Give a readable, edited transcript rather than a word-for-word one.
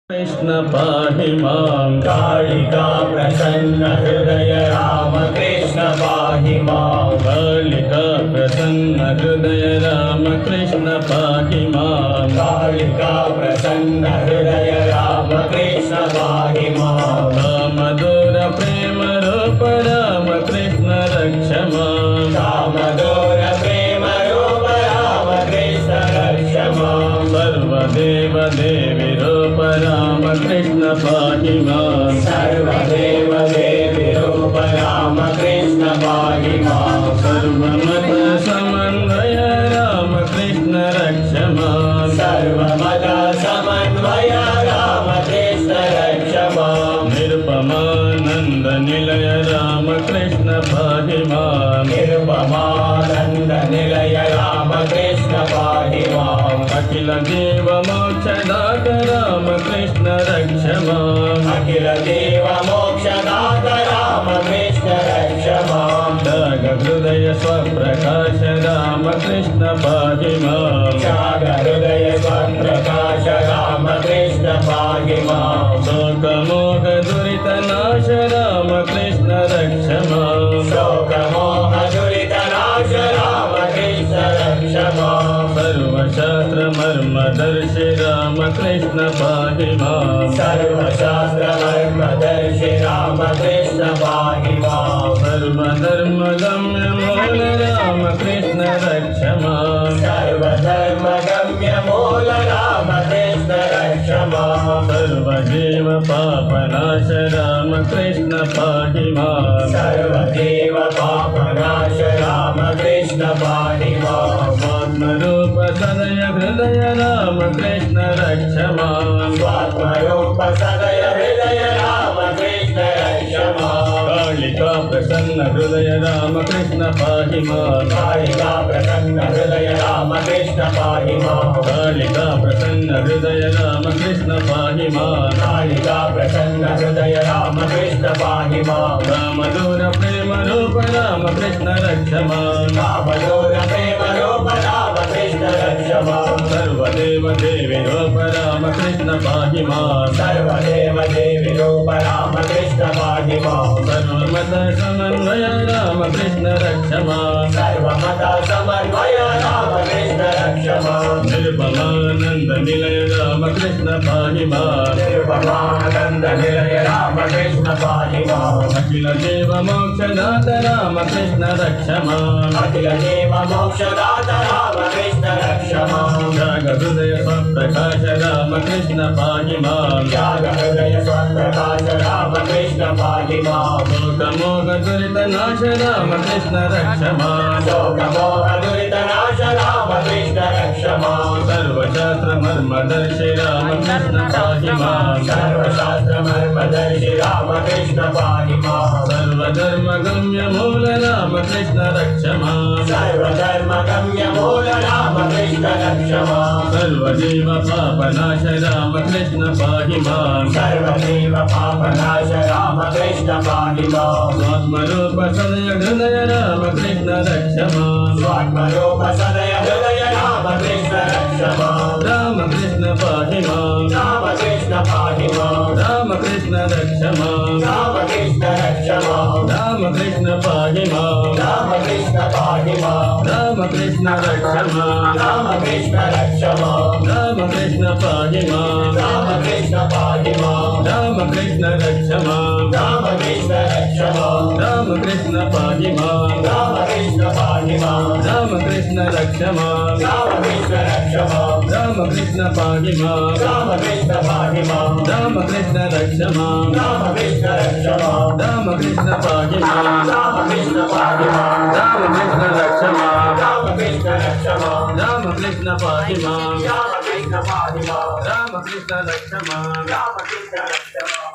कृष्ण पाहि मां कालिका प्रसन्न हृदय राम कृष्ण पाहि मां कालिका प्रसन्न हृदय राम कृष्ण पाहि मां कालिका प्रसन्न हृदय राम कृष्ण पाहि मां कामदूर प्रेम रूप राम कृष्ण रक्ष मां कामदूर प्रेम रूप राम कृष्ण रक्ष मां सर्वदेव देवी रूप राम कृष्ण पाहि मां सर्वदेव देवी रूप राम कृष्ण पाहि मां सर्वमत समन्वय राम कृष्ण रक्ष मां सर्वमत समन्वय राम कृष्ण रक्ष मां निरुपमानंद निलय राम कृष्ण पाहि मां निरुपमानंद निलय राम कृष्ण पाहि मां अखिल देव मोक्षदात राम कृष्ण रक्ष मां अखिल देव मोक्षदात राम कृष्ण रक्ष मां त्याग हृदय स्वप्रकाश राम कृष्ण पाहि मां त्याग हृदय स्वप्रकाश राम कृष्ण पाहि मां शोक मोह दुरित नाश राम कृष्ण रक्ष मां शोक मोह दुरित नाश राम कृष्ण रक्ष मां सर्वशास्त्र मर्मदर्शि राम कृष्ण पाहि मां सर्वशास्त्र मर्मदर्शि राम कृष्ण पाहि मां सर्वधर्म गम्य मूल राम कृष्ण रक्ष मां सर्वधर्म गम्य मूल राम कृष्ण रक्ष मां सर्वजीव पापनाश राम कृष्ण पाहि मां सर्वदेव पापनाश राम कृष्ण पाहि मां स्वात्मरूप सदय हृदय राम कृष्ण रक्ष मां स्वात्मरूप सदय हृदय राम कृष्ण रक्ष मां कालिका प्रसन्न हृदय राम कृष्ण पाहि मां कालिका प्रसन्न हृदय राम कृष्ण पाहि मां कालिका प्रसन्न हृदय राम कृष्ण पाहि मां कालिका प्रसन्न हृदय राम कृष्ण पाहि मां कामदूर प्रेम रूप राम कृष्ण रक्ष मां कामदूर प्रेम रूप राम कृष्ण रक्ष मां सर्वदेव देवी रूप राम कृष्ण पाहि मां सर्वदेव देवी रूप राम कृष्ण पाहि मां सर्वमत समन्वय राम कृष्ण रक्ष मां सर्वमत समन्वय राम कृष्ण रक्ष मां निरुपमानंद निलय राम कृष्ण पाहि मां निरुपमानंद निलय राम कृष्ण पाहि मां अखिल देव मोक्षदात राम कृष्ण रक्ष मां अखिल देव मोक्षदात राम कृष्ण रक्ष मां त्याग हृदय स्वप्रकाश राम कृष्ण पाहि मां त्याग हृदय स्वप्रकाश राम कृष्ण पाहि मां शोक मोह दुरित नाश राम कृष्ण रक्ष मां शोक मोह दुरित नाश राम कृष्ण रक्ष मां सर्वशास्त्र मर्मदर्शि राम कृष्ण पाहि मां सर्वशास्त्र मर्मदर्शि राम कृष्ण पाहि मां सर्वधर्म गम्य मूल राम कृष्ण रक्ष मां सर्वधर्म गम्य मूल राम कृष्ण रक्ष मां सर्वजीव पापनाश राम कृष्ण पाहि मां सर्वदेव पापनाश राम कृष्ण पाहि मां स्वात्मरूप सदय हृदय राम कृष्ण रक्ष मां स्वात्मरूप सदय हृदय राम कृष्ण रक्ष मां राम कृष्ण पाहि मां राम कृष्ण पाहि मां राम कृष्ण रक्ष मां राम कृष्ण रक्ष मां राम कृष्ण पाहि मां राम कृष्ण पाहि मां राम कृष्ण रक्ष मां राम कृष्ण रक्ष मां राम कृष्ण पाहि मां राम कृष्ण पाहि मां राम कृष्ण रक्ष मां राम कृष्ण रक्ष मां राम कृष्ण पाहि मां राम कृष्ण पाहि मां राम कृष्ण रक्ष मां राम कृष्ण रक्ष मां राम कृष्ण पाहि मां राम कृष्ण पाहि मां राम कृष्ण रक्ष मां राम कृष्ण रक्ष मां राम कृष्ण पाहि मां राम कृष्ण पाहि मां राम कृष्ण रक्ष मां राम कृष्ण रक्ष मां राम कृष्ण पाहि मां राम कृष्ण पाहि मां राम कृष्ण रक्ष मां राम कृष्ण रक्ष मां